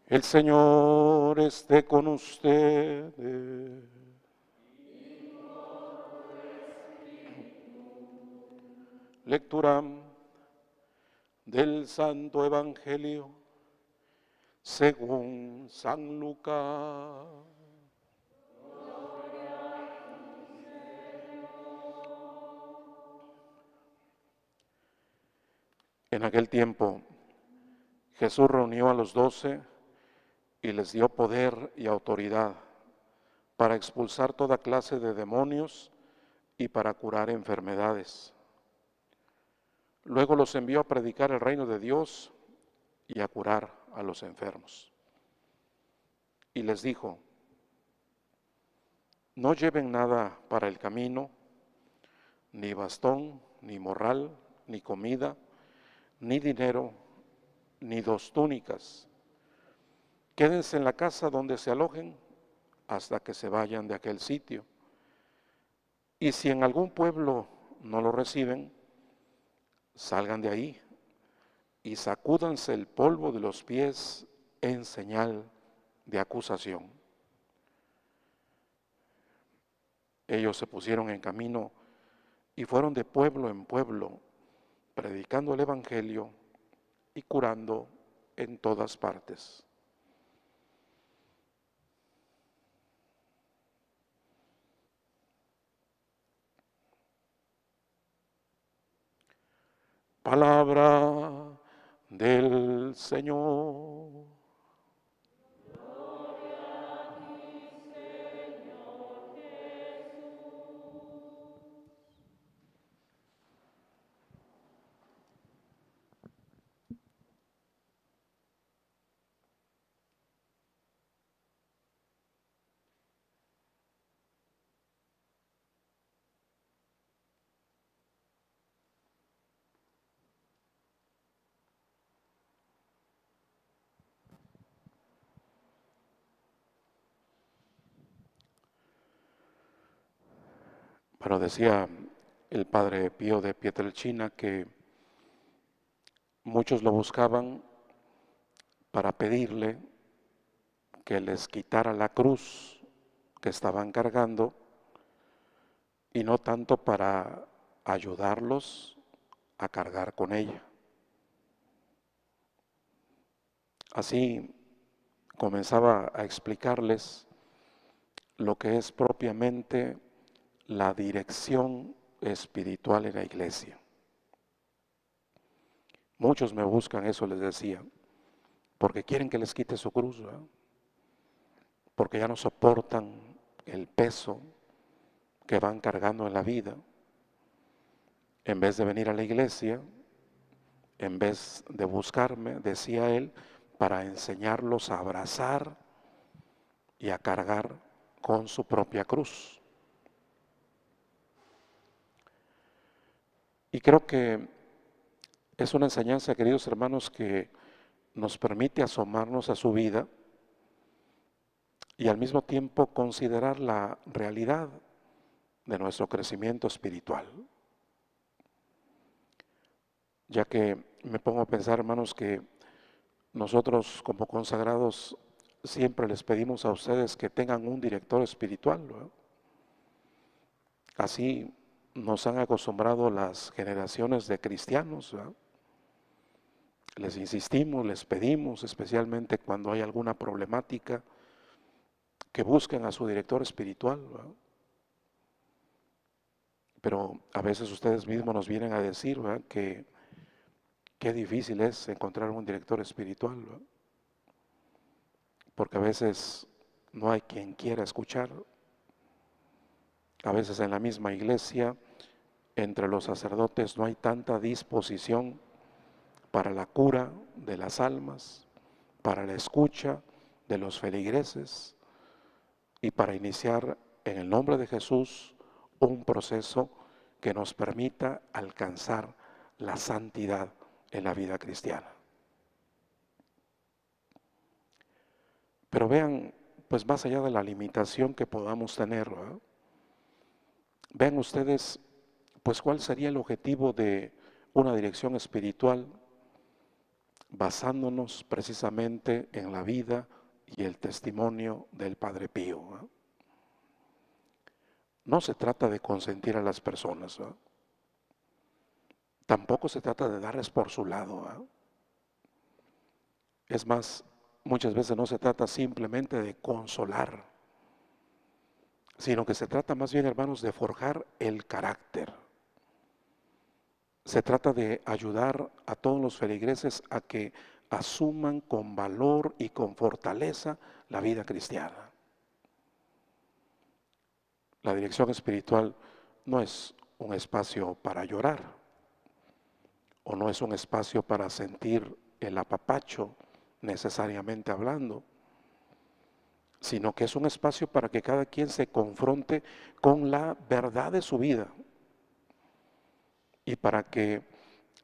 El Señor esté con ustedes. Lectura del Santo Evangelio según San Lucas. En aquel tiempo, Jesús reunió a los 12 y les dio poder y autoridad para expulsar toda clase de demonios y para curar enfermedades. Luego los envió a predicar el reino de Dios y a curar a los enfermos. Y les dijo: no lleven nada para el camino, ni bastón, ni morral, ni comida, ni dinero, ni 2 túnicas. Quédense en la casa donde se alojen hasta que se vayan de aquel sitio. Y si en algún pueblo no lo reciben, salgan de ahí y sacúdanse el polvo de los pies en señal de acusación. Ellos se pusieron en camino y fueron de pueblo en pueblo, predicando el Evangelio y curando en todas partes. Palabra del Señor. Pero decía el padre Pío de Pietrelcina que muchos lo buscaban para pedirle que les quitara la cruz que estaban cargando y no tanto para ayudarlos a cargar con ella. Así comenzaba a explicarles lo que es propiamente la dirección espiritual en la iglesia. Muchos me buscan, eso les decía, porque quieren que les quite su cruz, ¿verdad? Porque ya no soportan el peso que van cargando en la vida. En vez de venir a la iglesia, en vez de buscarme, decía él, para enseñarlos a abrazar y a cargar con su propia cruz. Y creo que es una enseñanza, queridos hermanos, que nos permite asomarnos a su vida y al mismo tiempo considerar la realidad de nuestro crecimiento espiritual. Ya que me pongo a pensar, hermanos, que nosotros como consagrados siempre les pedimos a ustedes que tengan un director espiritual, ¿no? Así nos han acostumbrado las generaciones de cristianos, ¿no? Les insistimos, les pedimos, especialmente cuando hay alguna problemática, que busquen a su director espiritual, ¿no? Pero a veces ustedes mismos nos vienen a decir, ¿no?, que qué difícil es encontrar un director espiritual, ¿no? Porque a veces no hay quien quiera escuchar. A veces en la misma iglesia, entre los sacerdotes, no hay tanta disposición para la cura de las almas, para la escucha de los feligreses y para iniciar en el nombre de Jesús un proceso que nos permita alcanzar la santidad en la vida cristiana. Pero vean, pues más allá de la limitación que podamos tener, ¿verdad?, vean ustedes, pues cuál sería el objetivo de una dirección espiritual. basándonos precisamente en la vida y el testimonio del Padre Pío, ¿no? No se trata de consentir a las personas, ¿no? Tampoco se trata de darles por su lado, ¿no? Es más, muchas veces no se trata simplemente de consolar, sino que se trata más bien, hermanos, de forjar el carácter. Se trata de ayudar a todos los feligreses a que asuman con valor y con fortaleza la vida cristiana. La dirección espiritual no es un espacio para llorar, o no es un espacio para sentir el apapacho necesariamente hablando, sino que es un espacio para que cada quien se confronte con la verdad de su vida y para que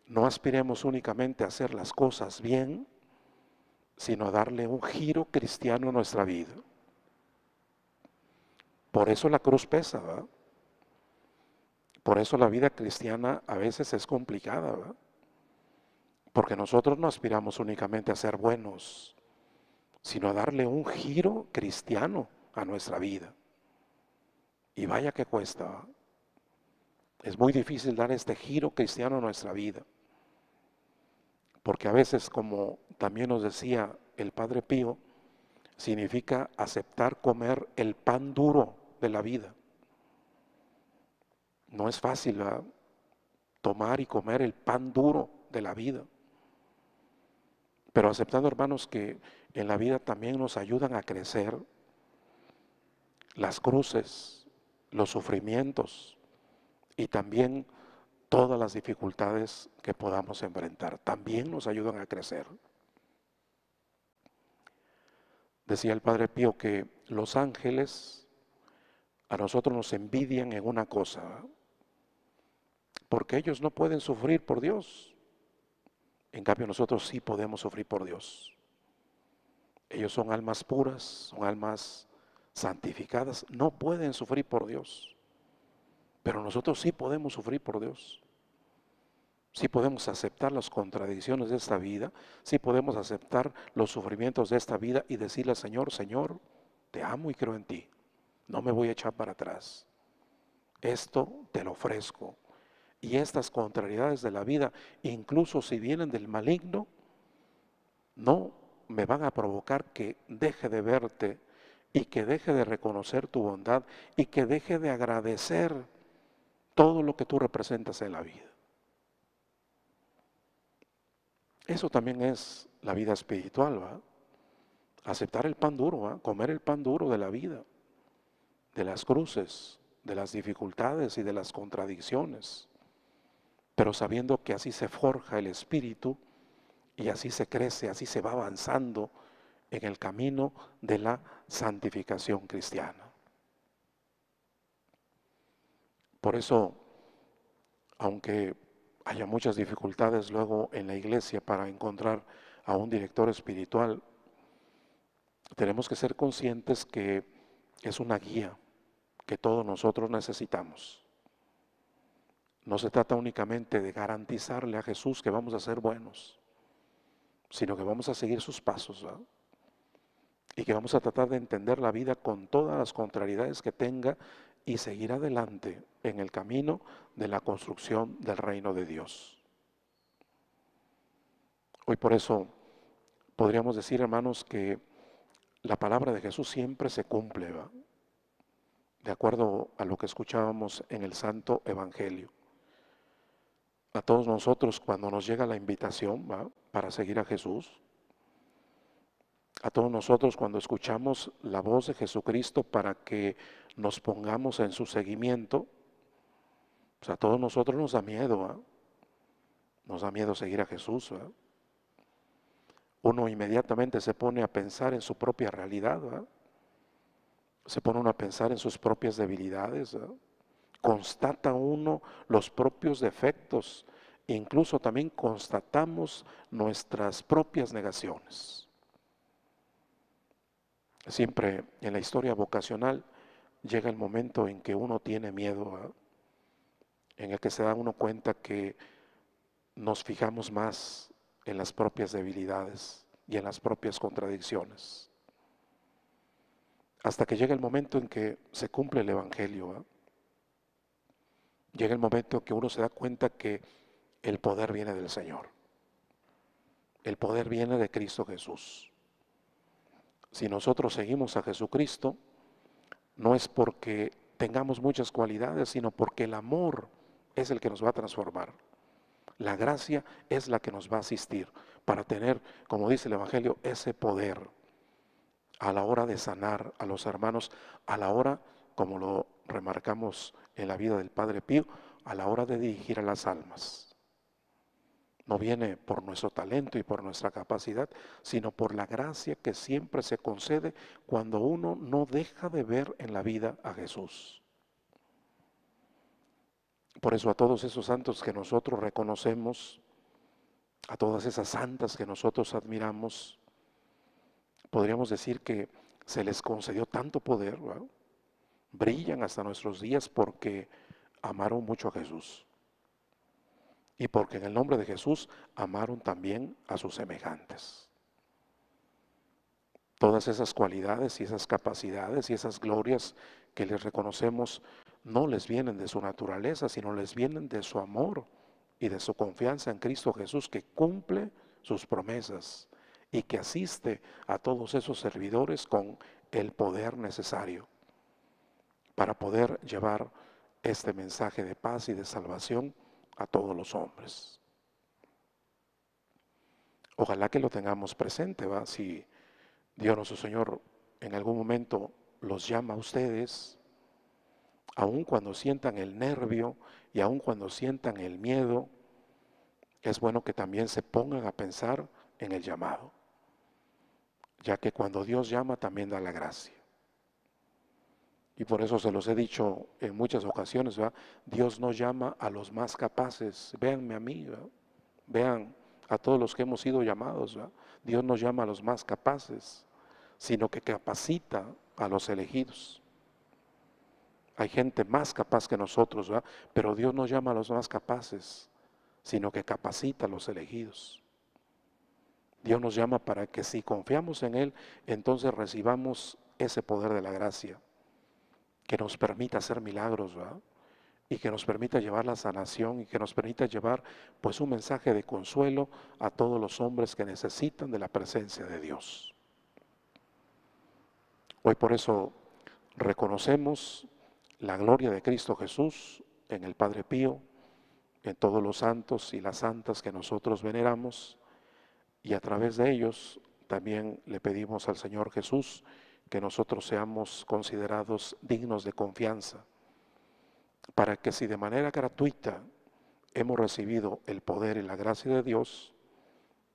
no aspiremos únicamente a hacer las cosas bien, sino a darle un giro cristiano a nuestra vida. Por eso la cruz pesa, ¿verdad? Por eso la vida cristiana a veces es complicada, ¿verdad? Porque nosotros no aspiramos únicamente a ser buenos, sino a darle un giro cristiano a nuestra vida. Y vaya que cuesta, ¿verdad? Es muy difícil dar este giro cristiano a nuestra vida. Porque a veces, como también nos decía el Padre Pío, significa aceptar comer el pan duro de la vida. No es fácil, ¿verdad? Tomar y comer el pan duro de la vida. Pero aceptando, hermanos, que en la vida también nos ayudan a crecer las cruces, los sufrimientos y también todas las dificultades que podamos enfrentar. También nos ayudan a crecer. Decía el Padre Pío que los ángeles a nosotros nos envidian en una cosa, ¿verdad? Porque ellos no pueden sufrir por Dios. En cambio nosotros sí podemos sufrir por Dios. Ellos son almas puras, son almas santificadas, no pueden sufrir por Dios. Pero nosotros sí podemos sufrir por Dios. Sí podemos aceptar las contradicciones de esta vida, sí podemos aceptar los sufrimientos de esta vida y decirle al Señor, Señor, te amo y creo en ti. No me voy a echar para atrás. Esto te lo ofrezco. Y estas contrariedades de la vida, incluso si vienen del maligno, no me van a provocar que deje de verte y que deje de reconocer tu bondad y que deje de agradecer todo lo que tú representas en la vida. Eso también es la vida espiritual, ¿va? Aceptar el pan duro, ¿va? Comer el pan duro de la vida, de las cruces, de las dificultades y de las contradicciones, pero sabiendo que así se forja el espíritu y así se crece, así se va avanzando en el camino de la santificación cristiana. Por eso, aunque haya muchas dificultades luego en la iglesia para encontrar a un director espiritual, tenemos que ser conscientes que es una guía que todos nosotros necesitamos. No se trata únicamente de garantizarle a Jesús que vamos a ser buenos, sino que vamos a seguir sus pasos, ¿verdad? Y que vamos a tratar de entender la vida con todas las contrariedades que tenga y seguir adelante en el camino de la construcción del reino de Dios. Hoy por eso podríamos decir, hermanos, que la palabra de Jesús siempre se cumple, ¿va? De acuerdo a lo que escuchábamos en el Santo Evangelio. A todos nosotros cuando nos llega la invitación, ¿va?, para seguir a Jesús, a todos nosotros cuando escuchamos la voz de Jesucristo para que nos pongamos en su seguimiento, pues a todos nosotros nos da miedo, ¿va? Nos da miedo seguir a Jesús, ¿va? Uno inmediatamente se pone a pensar en su propia realidad, ¿va? Se pone uno a pensar en sus propias debilidades, ¿va? Constata uno los propios defectos, incluso también constatamos nuestras propias negaciones. Siempre en la historia vocacional llega el momento en que uno tiene miedo, ¿va?, en el que se da uno cuenta que nos fijamos más en las propias debilidades y en las propias contradicciones. Hasta que llega el momento en que se cumple el Evangelio, ¿eh? Llega el momento en que uno se da cuenta que el poder viene del Señor. El poder viene de Cristo Jesús. Si nosotros seguimos a Jesucristo, no es porque tengamos muchas cualidades, sino porque el amor es el que nos va a transformar. La gracia es la que nos va a asistir para tener, como dice el Evangelio, ese poder a la hora de sanar a los hermanos, a la hora, como lo remarcamos en la vida del Padre Pío, a la hora de dirigir a las almas. No viene por nuestro talento y por nuestra capacidad, sino por la gracia que siempre se concede cuando uno no deja de ver en la vida a Jesús. Por eso a todos esos santos que nosotros reconocemos, a todas esas santas que nosotros admiramos, podríamos decir que se les concedió tanto poder, ¿verdad? Brillan hasta nuestros días porque amaron mucho a Jesús. Y porque en el nombre de Jesús amaron también a sus semejantes. Todas esas cualidades y esas capacidades y esas glorias que les reconocemos no les vienen de su naturaleza, sino les vienen de su amor y de su confianza en Cristo Jesús, que cumple sus promesas y que asiste a todos esos servidores con el poder necesario para poder llevar este mensaje de paz y de salvación a todos los hombres. Ojalá que lo tengamos presente, ¿va? Si Dios nuestro Señor en algún momento los llama a ustedes, aun cuando sientan el nervio y aun cuando sientan el miedo, es bueno que también se pongan a pensar en el llamado, ya que cuando Dios llama también da la gracia. Y por eso se los he dicho en muchas ocasiones, ¿verdad? Dios no llama a los más capaces. Véanme a mí, ¿verdad? Vean a todos los que hemos sido llamados, ¿verdad? Dios no llama a los más capaces, sino que capacita a los elegidos. Hay gente más capaz que nosotros, ¿verdad? Pero Dios no llama a los más capaces, sino que capacita a los elegidos. Dios nos llama para que si confiamos en Él, entonces recibamos ese poder de la gracia, que nos permita hacer milagros, ¿verdad? Y que nos permita llevar la sanación y que nos permita llevar pues un mensaje de consuelo a todos los hombres que necesitan de la presencia de Dios. Hoy por eso reconocemos la gloria de Cristo Jesús en el Padre Pío, en todos los santos y las santas que nosotros veneramos, y a través de ellos también le pedimos al Señor Jesús que nosotros seamos considerados dignos de confianza, para que si de manera gratuita hemos recibido el poder y la gracia de Dios,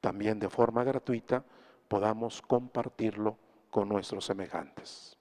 también de forma gratuita podamos compartirlo con nuestros semejantes.